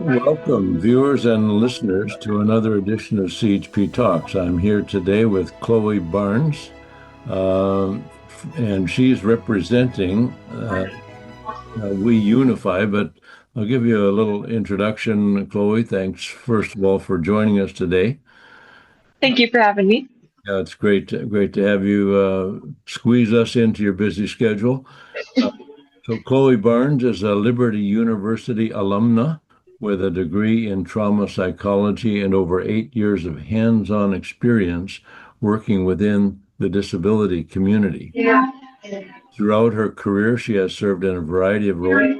Welcome, viewers and listeners, to another edition of CHP Talks. I'm here today with Chloe Barnes, uh, and she's representing We Unify. But I'll give you a little introduction, Chloe. Thanks, first of all, for joining us today. Thank you for having me. Yeah, it's great to have you squeeze us into your busy schedule. So Chloe Barnes is a Liberty University alumna with a degree in trauma psychology and over 8 years of hands-on experience working within the disability community. Throughout her career, she has served in a variety of roles: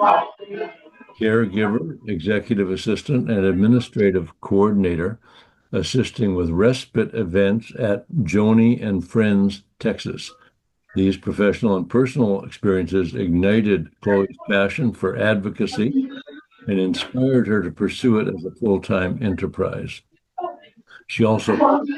caregiver, executive assistant, and administrative coordinator, assisting with respite events at Joni and Friends, Texas. These professional and personal experiences ignited Chloe's passion for advocacy and inspired her to pursue it as a full-time enterprise. She also works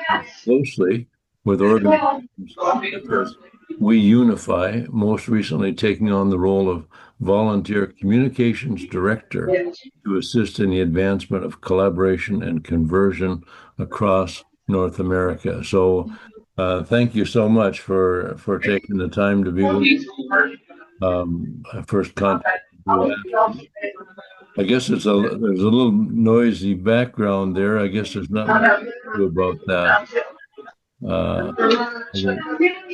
closely with organizations such as We Unify, most recently taking on the role of volunteer communications director to assist in the advancement of collaboration and conversion across North America. So thank you so much for taking the time to be with us. I first contacted you. I guess there's a little noisy background there. I guess there's not much to do about that. Uh,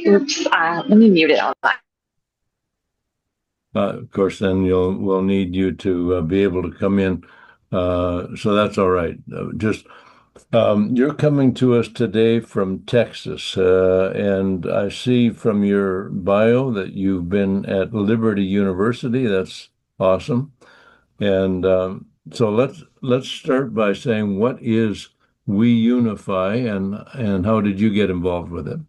Oops, let me mute it on that. of course, then we'll need you to be able to come in. So that's all right. You're coming to us today from Texas, and I see from your bio that you've been at Liberty University. That's awesome. And so let's start by saying, what is We Unify, and how did you get involved with it?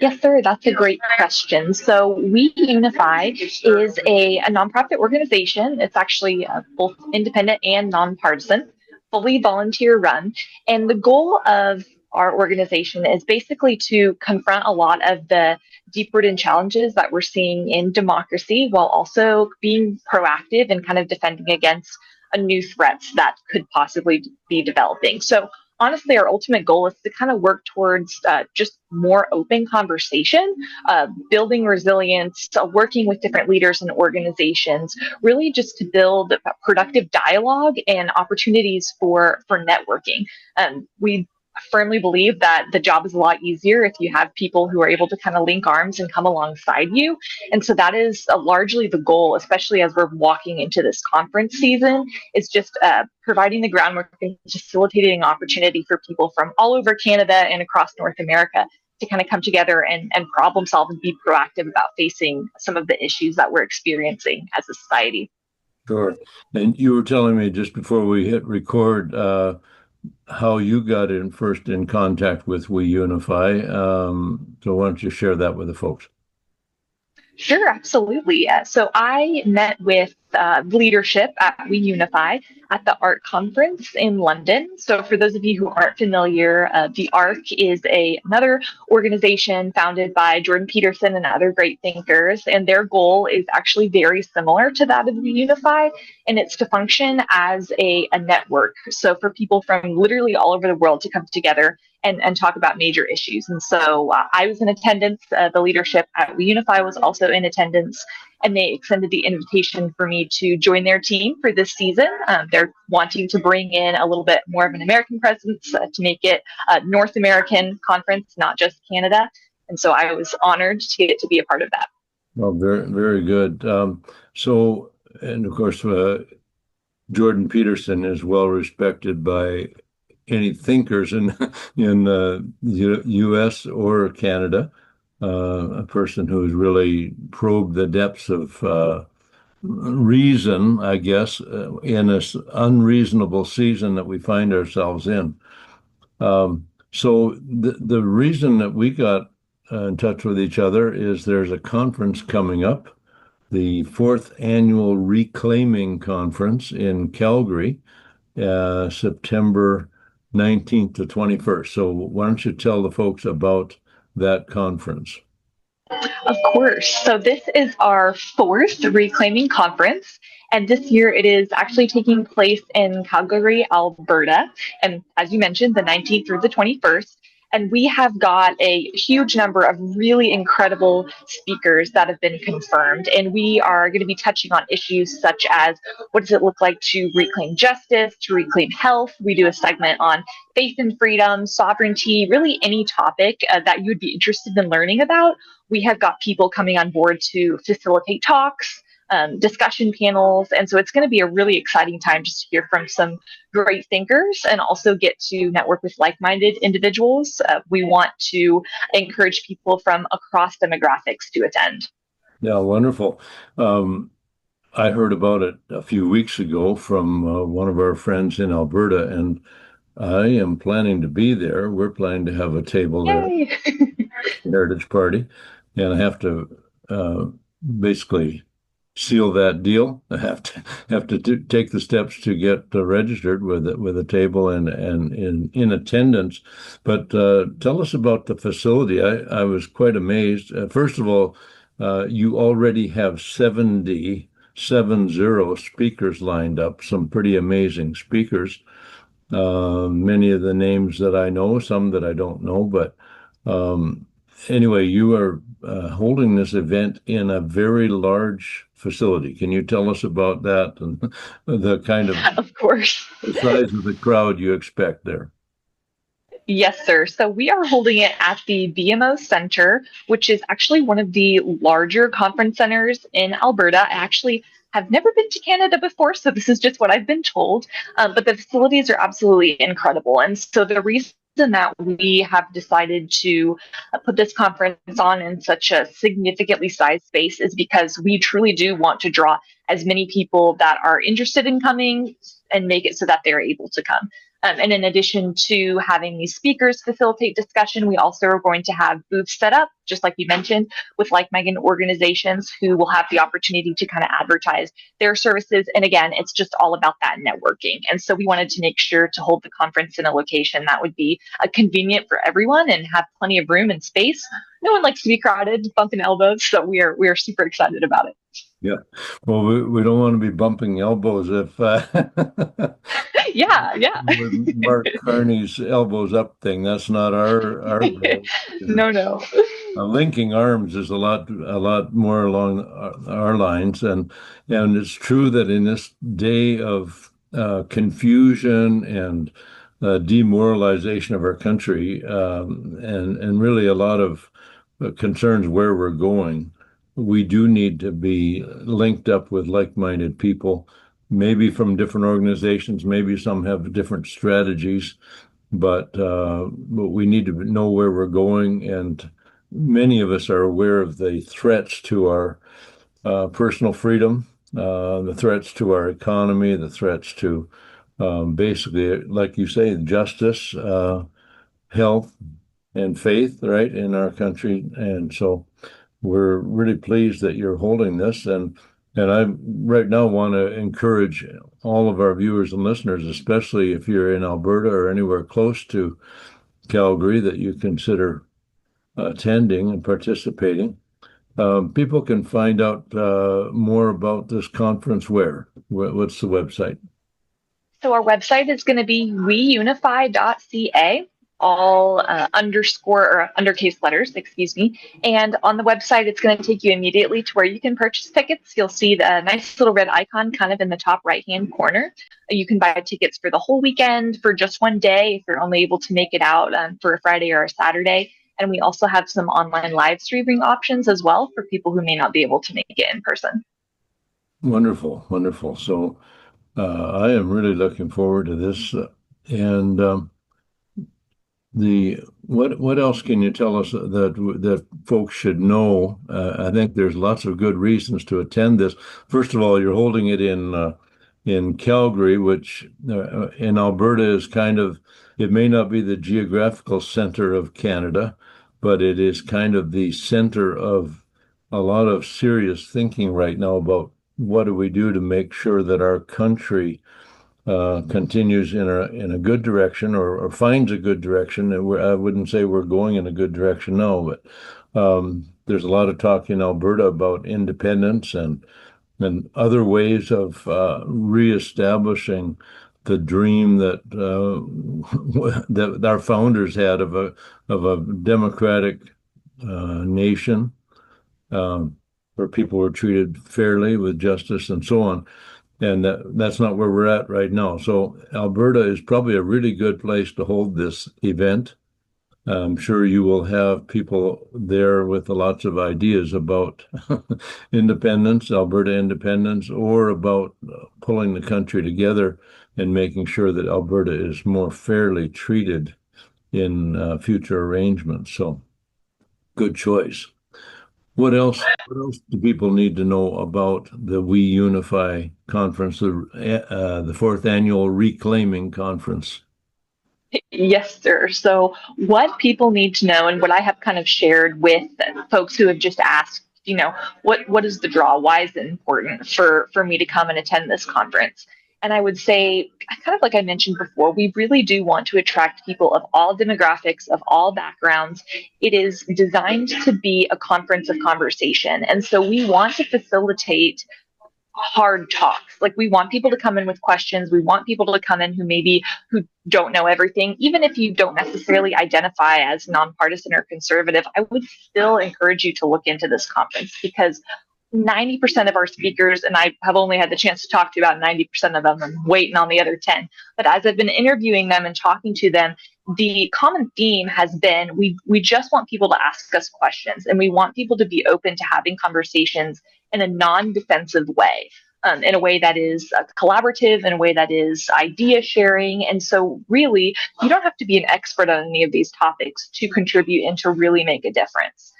Yes, sir. That's a great question. So, We Unify is a nonprofit organization. It's actually both independent and nonpartisan, fully volunteer run. And the goal of our organization is basically to confront a lot of the deep-rooted challenges that we're seeing in democracy while also being proactive and kind of defending against new threats that could possibly be developing. So, honestly, our ultimate goal is to kind of work towards just more open conversation, building resilience, working with different leaders and organizations, really just to build productive dialogue and opportunities for networking. We firmly believe that the job is a lot easier if you have people who are able to kind of link arms and come alongside you. And so that is largely the goal, especially as we're walking into this conference season, is just providing the groundwork and facilitating opportunity for people from all over Canada and across North America to kind of come together and problem solve and be proactive about facing some of the issues that we're experiencing as a society. Sure. And you were telling me just before we hit record how you got in first in contact with We Unify. So why don't you share that with the folks? Sure, absolutely. So I met with leadership at We Unify at the ARC conference in London. So for those of you who aren't familiar, the ARC is another organization founded by Jordan Peterson and other great thinkers, and their goal is actually very similar to that of We Unify, and it's to function as a network. So for people from literally all over the world to come together and talk about major issues. And so I was in attendance. The leadership at We Unify was also in attendance, and they extended the invitation for me to join their team for this season. They're wanting to bring in a little bit more of an American presence to make it a North American conference, not just Canada. And so I was honored to get to be a part of that. Well, very, very good. And of course, Jordan Peterson is well respected by any thinkers in the U.S. or Canada. A person who's really probed the depths of reason, I guess, in this unreasonable season that we find ourselves in. So the reason that we got in touch with each other is there's a conference coming up, the fourth annual Reclaiming Conference in Calgary, September 19th to 21st. So why don't you tell the folks about that conference? Of course. So this is our fourth Reclaiming Conference, And this year it is actually taking place in Calgary, Alberta. And as you mentioned, the 19th through the 21st. And we have got a huge number of really incredible speakers that have been confirmed. And we are going to be touching on issues such as what does it look like to reclaim justice, to reclaim health. We do a segment on faith and freedom, sovereignty, really any topic that you would be interested in learning about. We have got people coming on board to facilitate talks, discussion panels. And so it's going to be a really exciting time just to hear from some great thinkers and also get to network with like minded individuals. We want to encourage people from across demographics to attend. Yeah, wonderful. I heard about it a few weeks ago from one of our friends in Alberta, and I am planning to be there. We're planning to have a table there, Yay! Heritage Party, and I have to basically seal that deal. I have to take the steps to get registered with a table and in attendance. But tell us about the facility. I was quite amazed. First of all, you already have 70 speakers lined up, some pretty amazing speakers. Many of the names that I know, some that I don't know, but um, anyway, you are holding this event in a very large facility. Can you tell us about that and the kind of Of course. size of the crowd you expect there? Yes, sir. So we are holding it at the BMO Center, which is actually one of the larger conference centers in Alberta. I actually have never been to Canada before, so this is just what I've been told. But the facilities are absolutely incredible. And so the reason that we have decided to put this conference on in such a significantly sized space is because we truly do want to draw as many people that are interested in coming and make it so that they're able to come. And in addition to having these speakers facilitate discussion, we also are going to have booths set up, just like you mentioned, with like-minded organizations who will have the opportunity to kind of advertise their services. And again, it's just all about that networking. And so we wanted to make sure to hold the conference in a location that would be convenient for everyone and have plenty of room and space. No one likes to be crowded, bumping elbows, so we are super excited about it. Yeah. Well, we don't want to be bumping elbows if Yeah, yeah. with Mark Carney's elbows up thing. That's not our goal. No, no. Linking arms is a lot more along our lines, and it's true that in this day of confusion and demoralization of our country, and really a lot of concerns where we're going, we do need to be linked up with like-minded people, maybe from different organizations, maybe some have different strategies, but we need to know where we're going, and many of us are aware of the threats to our personal freedom, the threats to our economy, the threats to basically, like you say, justice, health, and faith, right, in our country. And so we're really pleased that you're holding this. And I right now want to encourage all of our viewers and listeners, especially if you're in Alberta or anywhere close to Calgary, that you consider attending and participating. People can find out more about this conference where? What's the website? So our website is going to be weunify.ca, all underscore or undercase letters, excuse me. And on the website, it's going to take you immediately to where you can purchase tickets. You'll see the nice little red icon kind of in the top right-hand corner. You can buy tickets for the whole weekend, for just one day, if you're only able to make it out for a Friday or a Saturday. And we also have some online live streaming options as well for people who may not be able to make it in person. Wonderful, wonderful. So I am really looking forward to this. And the what else can you tell us that folks should know? I think there's lots of good reasons to attend this. First of all, you're holding it in Calgary, which in Alberta is kind of, it may not be the geographical center of Canada, but it is kind of the center of a lot of serious thinking right now about what do we do to make sure that our country continues in a good direction, or finds a good direction. And I wouldn't say we're going in a good direction now, but there's a lot of talk in Alberta about independence and and other ways of reestablishing the dream that that our founders had of a democratic nation, where people were treated fairly with justice and so on. And that's not where we're at right now. So Alberta is probably a really good place to hold this event. I'm sure you will have people there with lots of ideas about independence, Alberta independence, or about pulling the country together and making sure that Alberta is more fairly treated in future arrangements. So, good choice. What else? What else do people need to know about the We Unify conference, the fourth annual Reclaiming Conference? Yes, sir. So, what people need to know, and what I have kind of shared with folks who have just asked, what is the draw? Why is it important for me to come and attend this conference? And I would say, kind of like I mentioned before, we really do want to attract people of all demographics, of all backgrounds. It is designed to be a conference of conversation. And so we want to facilitate hard talks. Like, we want people to come in with questions. We want people to come in who don't know everything. Even if you don't necessarily identify as nonpartisan or conservative, I would still encourage you to look into this conference, because 90% of our speakers, and I have only had the chance to talk to about 90% of them, I'm waiting on the other 10. But as I've been interviewing them and talking to them, the common theme has been we just want people to ask us questions, and we want people to be open to having conversations in a non-defensive way, in a way that is collaborative, in a way that is idea sharing. And so, really, you don't have to be an expert on any of these topics to contribute and to really make a difference.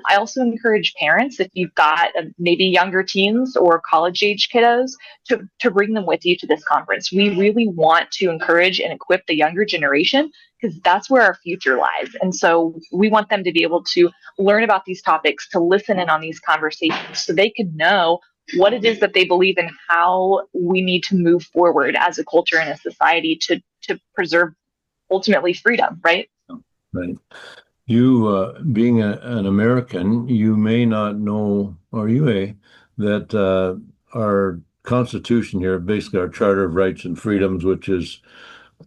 I also encourage parents, if you've got maybe younger teens or college age kiddos, to bring them with you to this conference. We really want to encourage and equip the younger generation, because that's where our future lies. And so we want them to be able to learn about these topics, to listen in on these conversations, so they can know what it is that they believe and how we need to move forward as a culture and a society to preserve ultimately freedom, right? Right. You, being an American, you may not know, or you may, that our Constitution here, basically our Charter of Rights and Freedoms, which is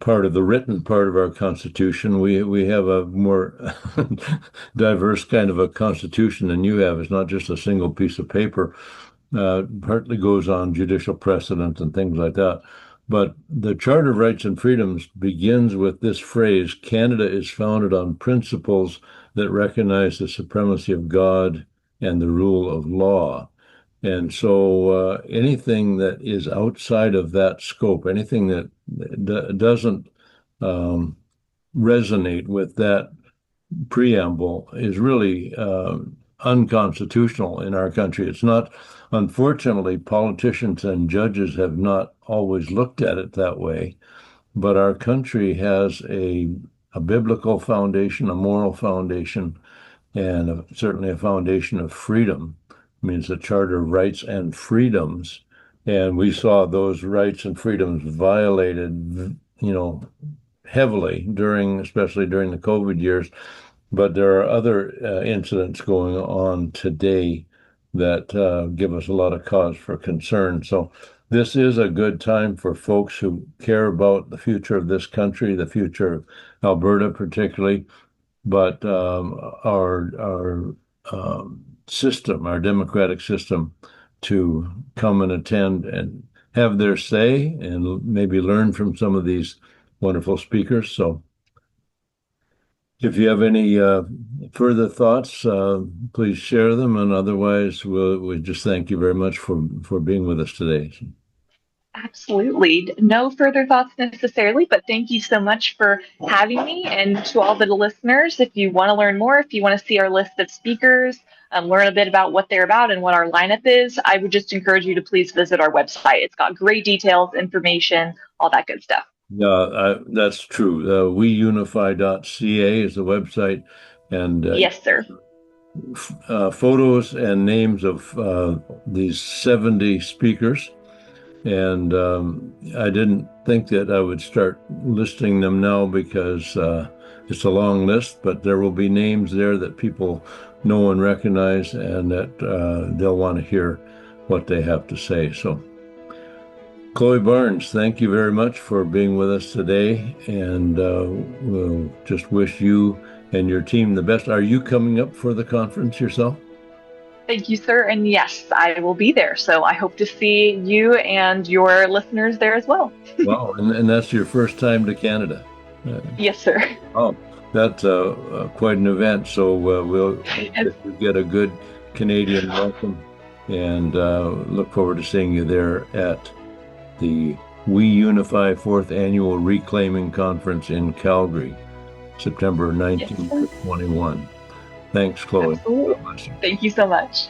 part of the written part of our Constitution, we have a more diverse kind of a Constitution than you have. It's not just a single piece of paper. Partly goes on judicial precedent and things like that. But the Charter of Rights and Freedoms begins with this phrase: Canada is founded on principles that recognize the supremacy of God and the rule of law. And so anything that is outside of that scope, anything that doesn't resonate with that preamble, is really unconstitutional in our country. It's not, unfortunately, politicians and judges have not always looked at it that way, but our country has a biblical foundation, a moral foundation, and certainly a foundation of freedom. It means the Charter of Rights and Freedoms. And we saw those rights and freedoms violated, heavily especially during the COVID years. But there are other incidents going on today that give us a lot of cause for concern. So this is a good time for folks who care about the future of this country, the future of Alberta particularly, but our system, our democratic system, to come and attend and have their say and maybe learn from some of these wonderful speakers. So if you have any further thoughts, please share them. And otherwise, we just thank you very much for being with us today. Absolutely. No further thoughts necessarily, but thank you so much for having me. And to all the listeners, if you want to learn more, if you want to see our list of speakers, learn a bit about what they're about and what our lineup is, I would just encourage you to please visit our website. It's got great details, information, all that good stuff. Yeah, that's true. WeUnify.ca is the website, and yes, sir. Photos and names of these 70 speakers. And I didn't think that I would start listing them now, because it's a long list, but there will be names there that people know and recognize, and that they'll want to hear what they have to say. So, Chloe Barnes, thank you very much for being with us today, and we'll just wish you and your team the best. Are you coming up for the conference yourself? Thank you, sir. And yes, I will be there. So I hope to see you and your listeners there as well. Wow, and that's your first time to Canada. Yes, sir. Oh, that's quite an event. So we'll hope that you get a good Canadian welcome, and look forward to seeing you there at the We Unify 4th Annual Reclaiming Conference in Calgary, September 19th to 21. Thanks, Chloe. Absolutely. Thank you so much.